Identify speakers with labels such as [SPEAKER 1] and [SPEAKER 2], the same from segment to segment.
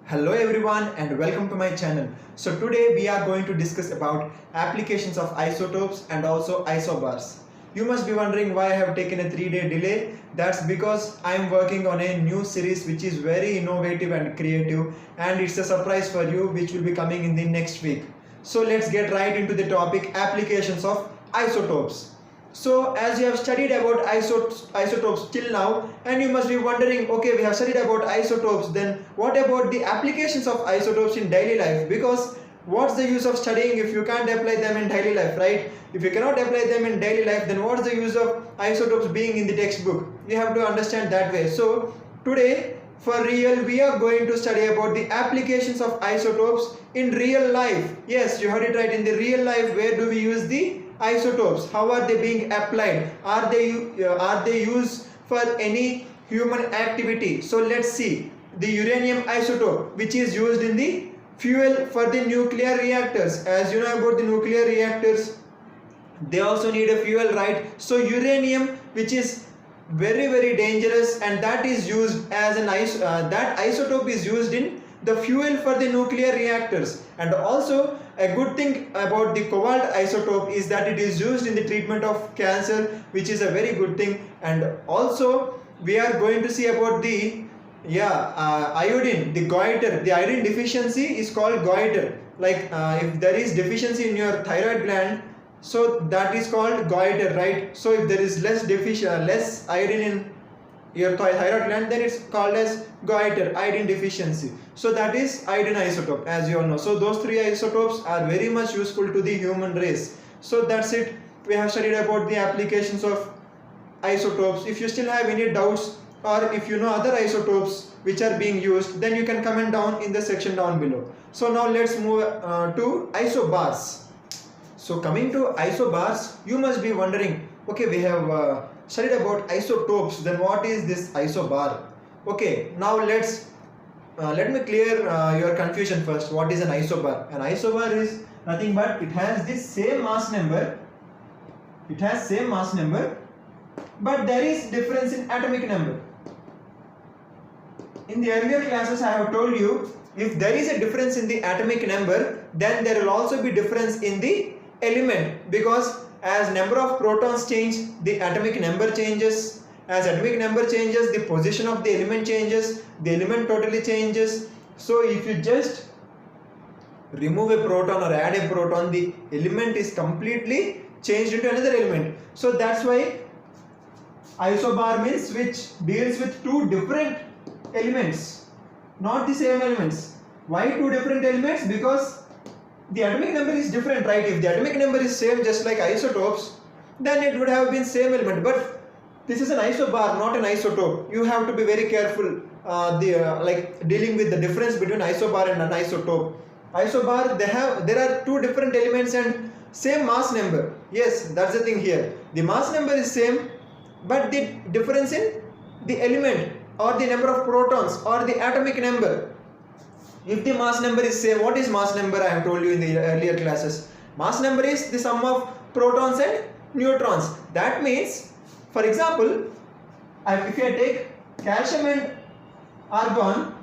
[SPEAKER 1] Hello everyone and welcome to my channel. So today we are going to discuss about applications of isotopes and also isobars. You must be wondering why I have taken a 3-day delay. That's because I am working on a new series which is very innovative and creative, and it's a surprise for you which will be coming in the next week. So let's get right into the topic, applications of isotopes. So as you have studied about isotopes till now, and you must be wondering, okay, we have studied about isotopes, then what about the applications of isotopes in daily life? Because what's the use of studying if you can't apply them in daily life, right? If you cannot apply them in daily life, then what's the use of isotopes being in the textbook? You have to understand that way. So today, for real, we are going to study about the applications of isotopes in real life. Yes, you heard it right, in the real life. Where do we use the isotopes? How are they being applied? Are they used for any human activity? So let's see. The uranium isotope, which is used in the fuel for the nuclear reactors. As you know about the nuclear reactors, they also need a fuel, right? So uranium, which is very dangerous, and that is used as an that isotope is used in the fuel for the nuclear reactors. And also a good thing about the cobalt isotope is that it is used in the treatment of cancer, which is a very good thing. And also we are going to see about the iodine, the goiter. The iodine deficiency is called goiter. Like if there is deficiency in your thyroid gland, so that is called goiter, right? So if there is less iodine in your thyroid gland, then it's called as goiter, iodine deficiency. So that is iodine isotope, as you all know. So those three isotopes are very much useful to the human race. So that's it. We have studied about the applications of isotopes. If you still have any doubts, or if you know other isotopes which are being used, then you can comment down in the section down below. So now let's move to isobars. So coming to isobars, you must be wondering, okay, we have studied about isotopes, then what is this isobar? Okay, now let me clear your confusion first. What is an isobar? An isobar is nothing but it has the same mass number. It has same mass number, but there is difference in atomic number. In the earlier classes I have told you, if there is a difference in the atomic number, then there will also be difference in the element, because as number of protons change, the atomic number changes. As atomic number changes, the position of the element changes, the element totally changes. So if you just remove a proton or add a proton, the element is completely changed into another element. So that's why isobar means which deals with two different elements, not the same elements. Why two different elements? Because the atomic number is different, right? If the atomic number is same, just like isotopes, then it would have been same element. But this is an isobar, not an isotope. You have to be very careful like dealing with the difference between isobar and an isotope. Isobar, there are two different elements and same mass number. Yes, that's the thing here. The mass number is same, but the difference in the element or the number of protons or the atomic number. If the mass number is same, what is mass number? I have told you in the earlier classes. Mass number is the sum of protons and neutrons. That means, for example, if I take calcium and argon,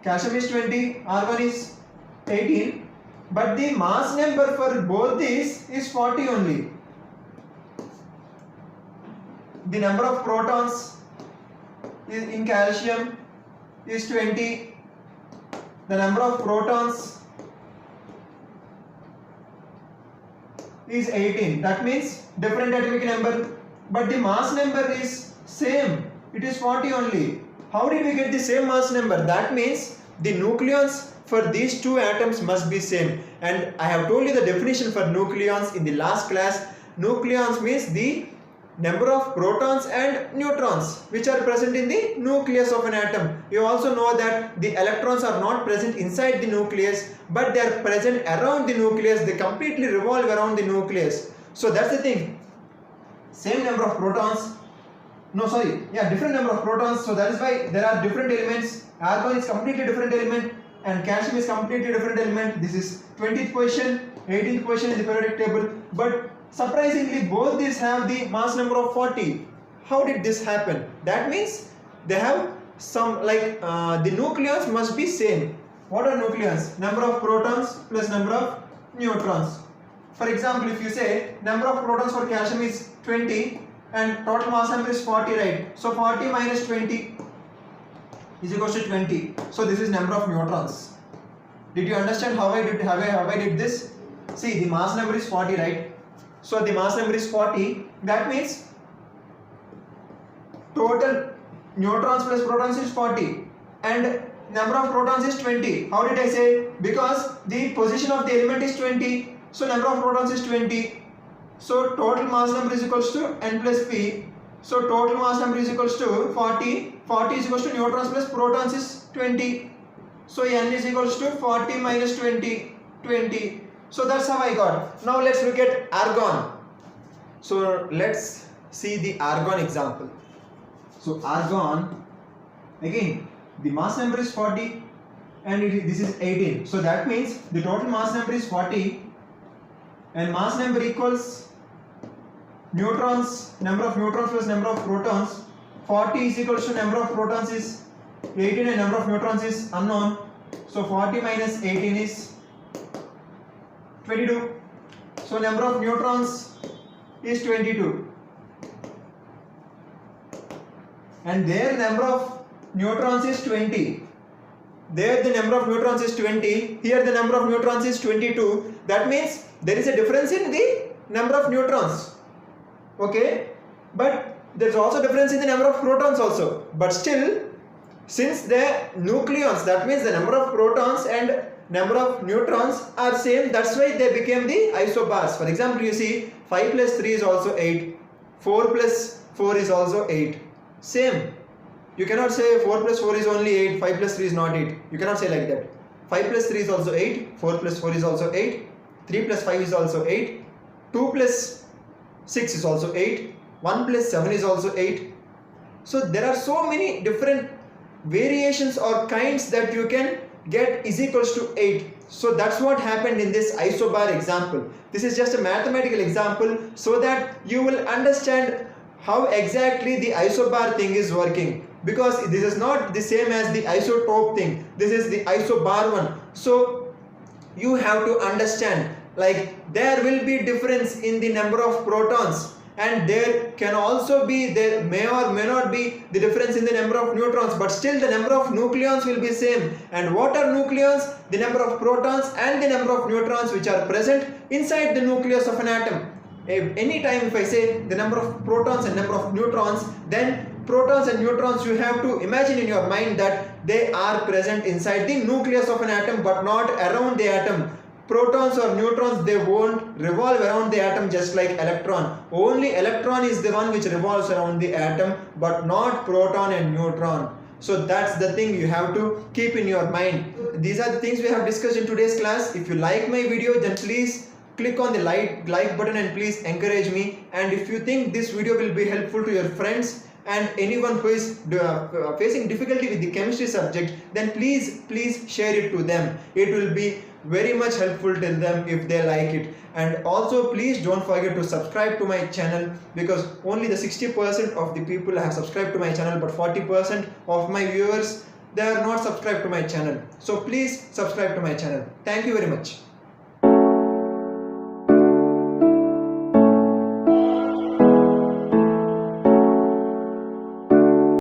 [SPEAKER 1] calcium is 20, argon is 18, but the mass number for both these is 40 only. The number of protons in calcium is 20. The number of protons is 18. That means different atomic number, but the mass number is same. It is 40 only. How did we get the same mass number? That means the nucleons for these two atoms must be same. And I have told you the definition for nucleons in the last class. Nucleons means the number of protons and neutrons which are present in the nucleus of an atom. You also know that the electrons are not present inside the nucleus, but they are present around the nucleus. They completely revolve around the nucleus. So that's the thing. Same number of protons. Different number of protons. So that is why there are different elements. Argon is completely different element and calcium is completely different element. This is 20th position, 18th position in the periodic table. But surprisingly, both these have the mass number of 40. How did this happen? That means they have some like the nucleons must be same. What are nucleons? Number of protons plus number of neutrons. For example, if you say number of protons for calcium is 20 and total mass number is 40, right? So 40 minus 20 is equals to 20. So this is number of neutrons. Did you understand how I did this? See, the mass number is 40, right? So the mass number is 40. That means total neutrons plus protons is 40 and number of protons is 20. How did I say? Because the position of the element is 20. So number of protons is 20. So total mass number is equals to n plus p. So total mass number is equals to 40. 40 is equals to neutrons plus protons is 20. So n is equals to 40 minus 20. 20. So that's how I got. Now let's look at argon. So let's see the argon example. So argon, again the mass number is 40 and this is 18. So that means the total mass number is 40 and mass number equals neutrons, number of neutrons plus number of protons. 40 is equals to number of protons is 18 and number of neutrons is unknown. So 40 minus 18 is 22. So number of neutrons is 22 and their number of neutrons is 20. There the number of neutrons is 20, here the number of neutrons is 22. That means there is a difference in the number of neutrons. Okay, but there is also difference in the number of protons also. But still, since the nucleons, that means the number of protons and number of neutrons are same, that's why they became the isobars. For example, you see 5 plus 3 is also 8, 4 plus 4 is also 8. Same. You cannot say 4 plus 4 is only 8, 5 plus 3 is not 8. You cannot say like that. 5 plus 3 is also 8, 4 plus 4 is also 8, 3 plus 5 is also 8, 2 plus 6 is also 8, 1 plus 7 is also 8. So there are so many different variations or kinds that you can get is equals to 8. So that's what happened in this isobar example. This is just a mathematical example so that you will understand how exactly the isobar thing is working, because this is not the same as the isotope thing. This is the isobar one. So you have to understand, like there will be difference in the number of protons and there can also be, there may or may not be the difference in the number of neutrons, but still the number of nucleons will be same. And what are nucleons? The number of protons and the number of neutrons which are present inside the nucleus of an atom. Anytime if I say the number of protons and number of neutrons, then protons and neutrons, you have to imagine in your mind that they are present inside the nucleus of an atom but not around the atom. Protons or neutrons, they won't revolve around the atom just like electron. Only electron is the one which revolves around the atom but not proton and neutron. So that's the thing you have to keep in your mind. These are the things we have discussed in today's class. If you like my video, then please click on the like button and please encourage me. And if you think this video will be helpful to your friends and anyone who is facing difficulty with the chemistry subject, then please share it to them. It will be very much helpful to them if they like it. And also please don't forget to subscribe to my channel, because only the 60% of the people have subscribed to my channel, but 40% of my viewers, they are not subscribed to my channel. So please subscribe to my channel. Thank you very much.